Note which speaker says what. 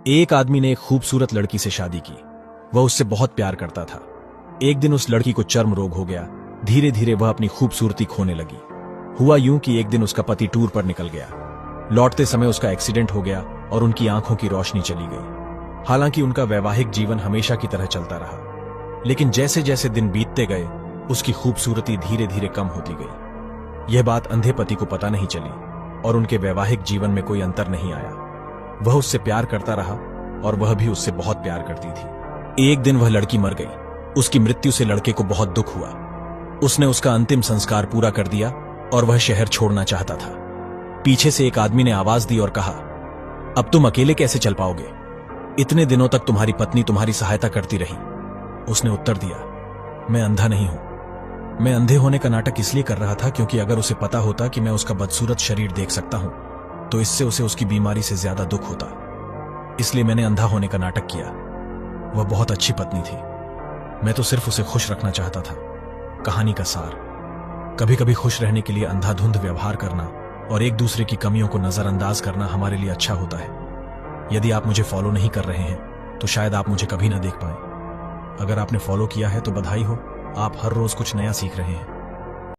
Speaker 1: एक आदमी ने एक खूबसूरत लड़की से शादी की। वह उससे बहुत प्यार करता था। एक दिन उस लड़की को चर्म रोग हो गया। धीरे धीरे वह अपनी खूबसूरती खोने लगी। हुआ यूं कि एक दिन उसका पति टूर पर निकल गया। लौटते समय उसका एक्सीडेंट हो गया और उनकी आंखों की रोशनी चली गई। हालांकि उनका वैवाहिक जीवन हमेशा की तरह चलता रहा, लेकिन जैसे जैसे दिन बीतते गए उसकी खूबसूरती धीरे धीरे कम होती गई। यह बात अंधे पति को पता नहीं चली और उनके वैवाहिक जीवन में कोई अंतर नहीं आया। वह उससे प्यार करता रहा और वह भी उससे बहुत प्यार करती थी। एक दिन वह लड़की मर गई। उसकी मृत्यु से लड़के को बहुत दुख हुआ। उसने उसका अंतिम संस्कार पूरा कर दिया और वह शहर छोड़ना चाहता था। पीछे से एक आदमी ने आवाज दी और कहा, अब तुम अकेले कैसे चल पाओगे? इतने दिनों तक तुम्हारी पत्नी तुम्हारी सहायता करती रही। उसने उत्तर दिया, मैं अंधा नहीं हूं। मैं अंधे होने का नाटक इसलिए कर रहा था क्योंकि अगर उसे पता होता कि मैं उसका बदसूरत शरीर देख सकता हूं तो इससे उसे उसकी बीमारी से ज्यादा दुख होता। इसलिए मैंने अंधा होने का नाटक किया। वह बहुत अच्छी पत्नी थी। मैं तो सिर्फ उसे खुश रखना चाहता था। कहानी का सार, कभी कभी खुश रहने के लिए अंधाधुंध व्यवहार करना और एक दूसरे की कमियों को नजरअंदाज करना हमारे लिए अच्छा होता है। यदि आप मुझे फॉलो नहीं कर रहे हैं तो शायद आप मुझे कभी ना देख पाए। अगर आपने फॉलो किया है तो बधाई हो, आप हर रोज कुछ नया सीख रहे हैं।